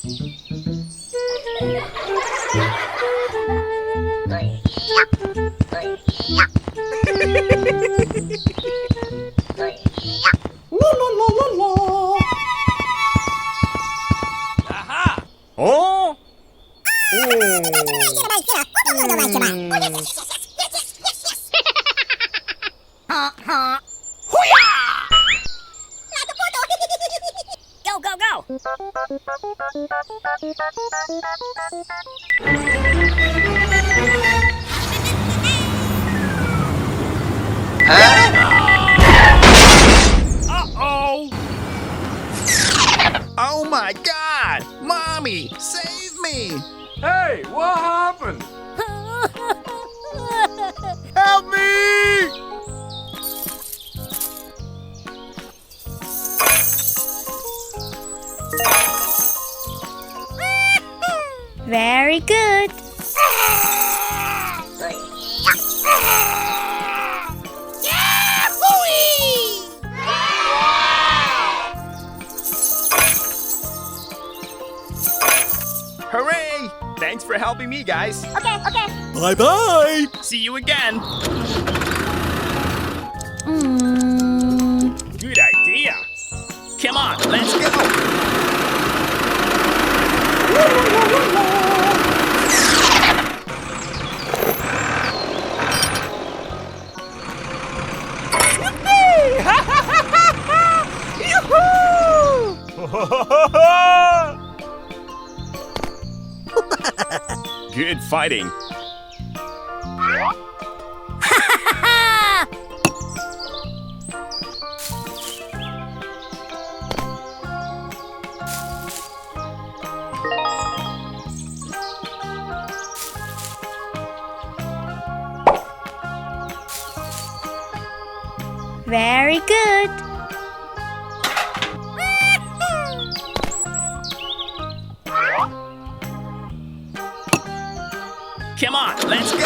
La la la la la. Aha! Oh! Go, go, go! Uh-oh! Oh my God! Mommy, save me! Hey, what happened? Help me! Very good. Hooray! Thanks for helping me, guys. Okay, okay. Bye-bye! See you again! Good idea! Come on, let's go! Good fighting. Very good. Come on, let's go!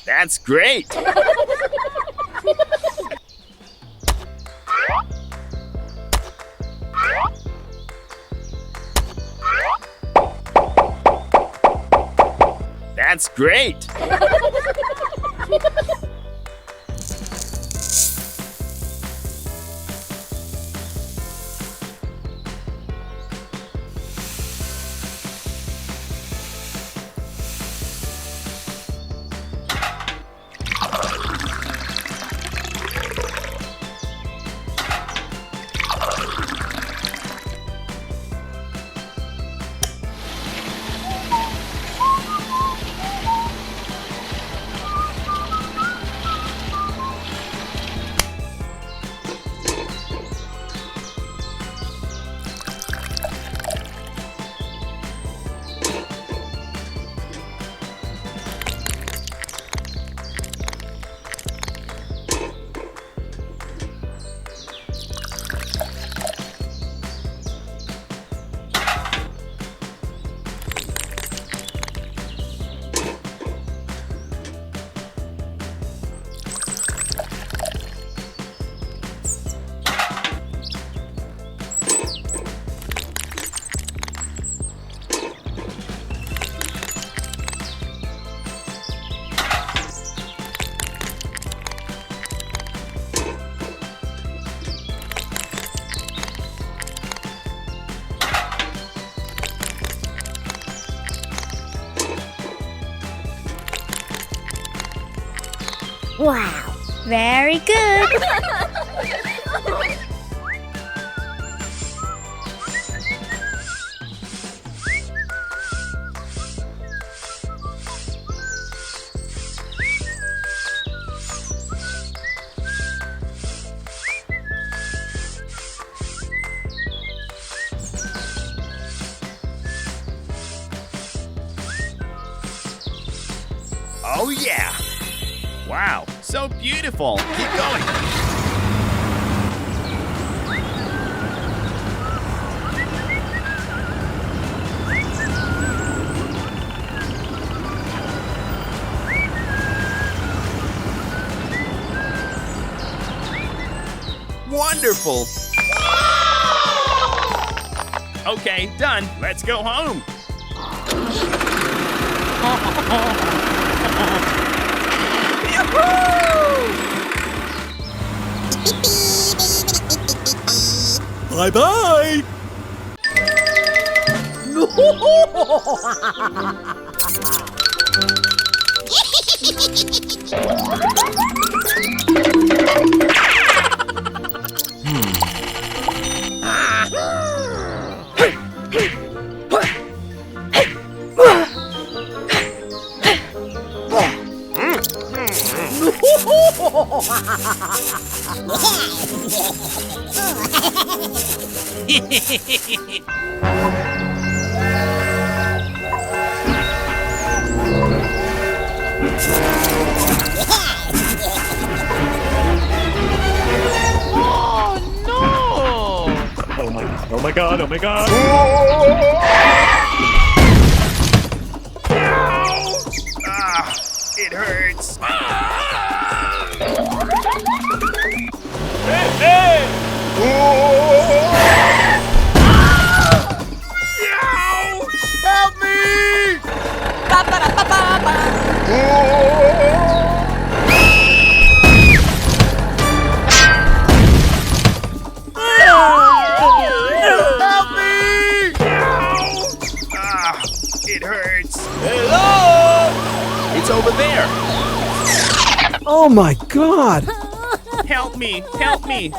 That's great! That's great! Wow. Very good. Oh yeah! Wow, so beautiful. Keep going. Wonderful. Okay, done. Let's go home. Bye-bye! Oh my god, oh my god! Ah, it hurts. Hey, hey! Help me! Help me! Ah, it hurts. Hello! It's over there. Oh my god! Help me! Help me!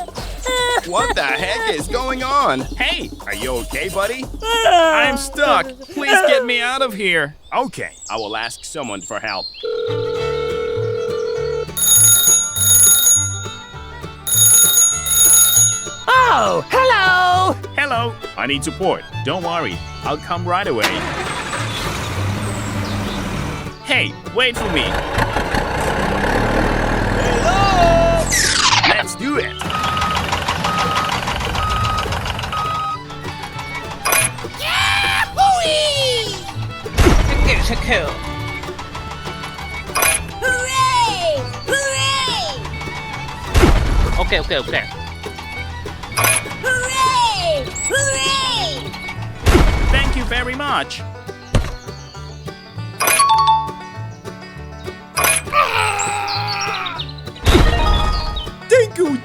What the heck is going on? Hey, are you okay, buddy? I'm stuck. Please get me out of here. Okay, I will ask someone for help. Oh, hello! Hello, I need support. Don't worry, I'll come right away. Hey, wait for me. Hello! Let's do it. Cool. Hooray! Hooray! Okay. Hooray! Hooray! Thank you very much. Thank you!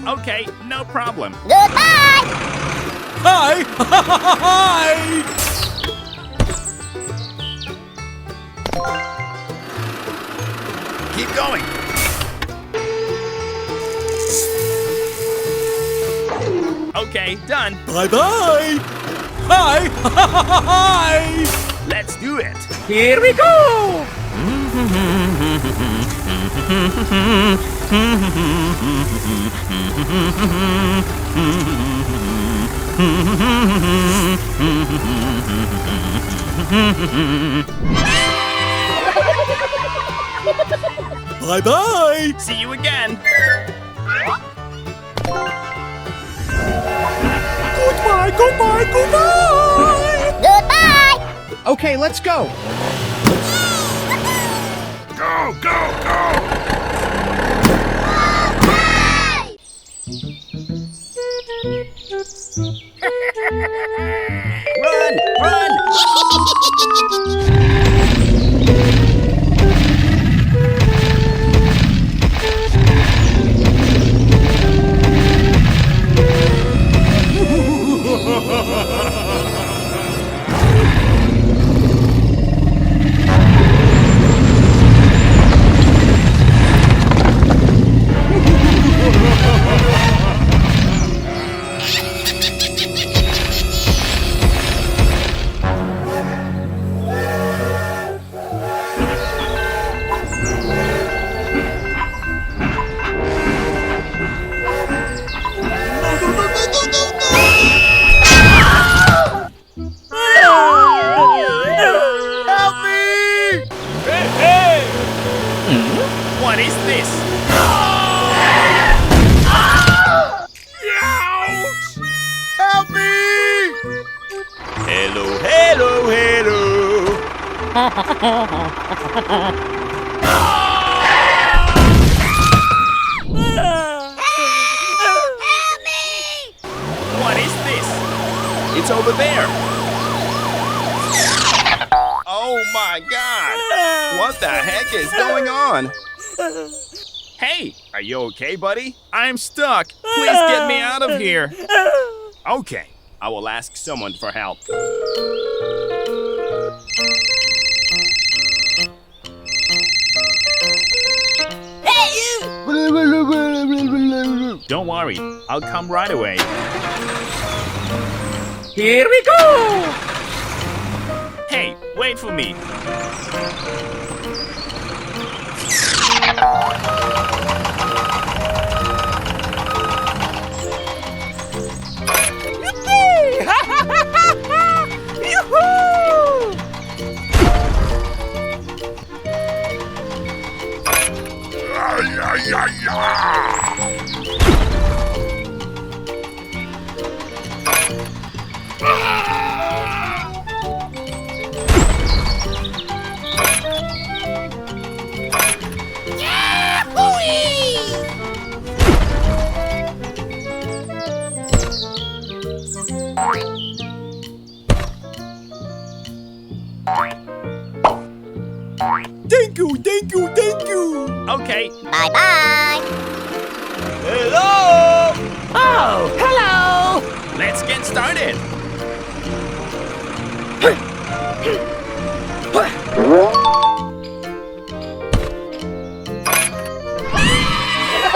Okay, no problem. Goodbye! Hi! Hi! Keep going. Okay, done. Bye-bye! Hi! Hi! Let's do it. Here we go! Bye-bye! See you again. Goodbye! Goodbye! Okay, let's go. Go, go, go! Run, run. What is this? It's over there. Oh my God! What the heck is going on? Hey, are you okay, buddy? I'm stuck. Please get me out of here. Okay, I will ask someone for help. Hey, you! Don't worry, I'll come right away. Here we go! Hey, wait for me. Thank you, thank you, thank you. Okay, Bye-bye. Hello! Oh, hello! let's get started.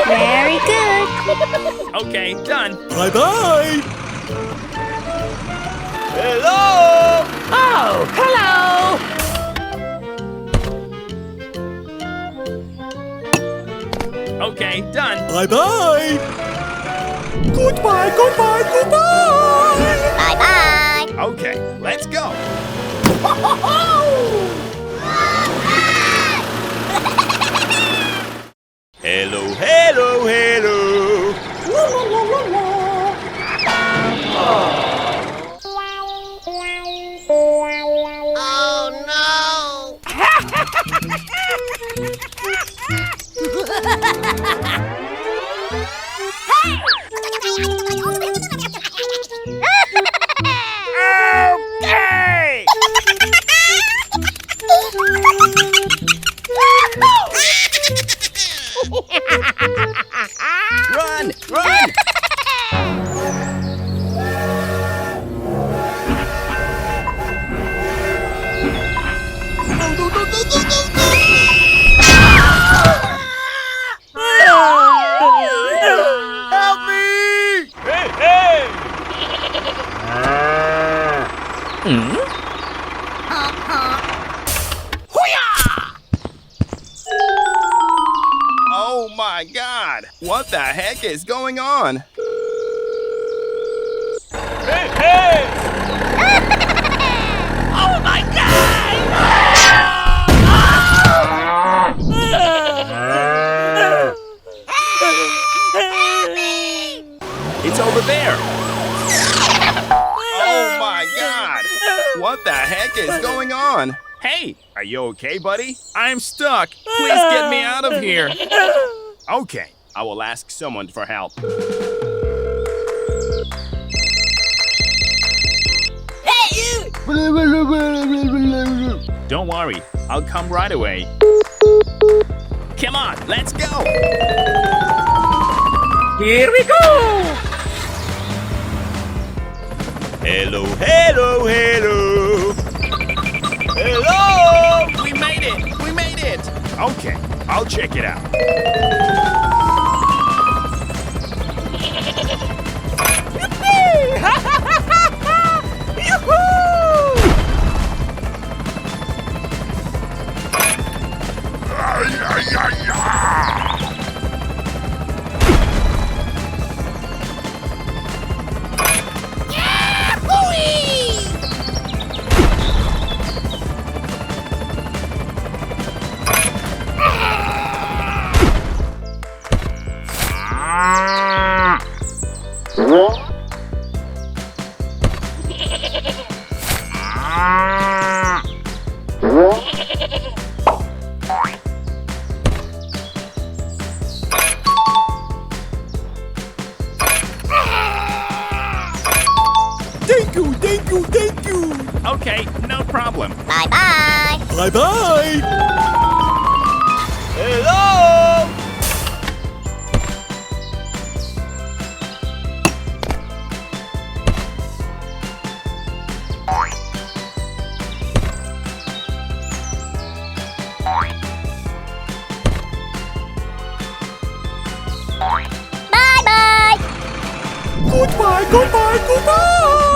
Very good. Okay, done. Bye-bye. Hello! Oh, hello! Okay, done. Bye-bye. Goodbye, goodbye, goodbye. Bye-bye. Okay, let's go. Hello, hello, hello. Oh, Okay! Run, run. Help me! Hey, hey! Oh my God! What the heck is going on? Hey, hey! Oh my God! It's over there. Oh my God! What the heck is going on? Hey, are you okay, buddy? I'm stuck. Please get me out of here. Okay, I will ask someone for help. Hey, you! Don't worry, I'll come right away. Come on, let's go. Here we go! Hello, hello, hello. Hello! We made it! We made it! Okay, I'll check it out. Okay, no problem. Bye-bye. Bye-bye. Hello! Bye-bye. Goodbye, goodbye, goodbye.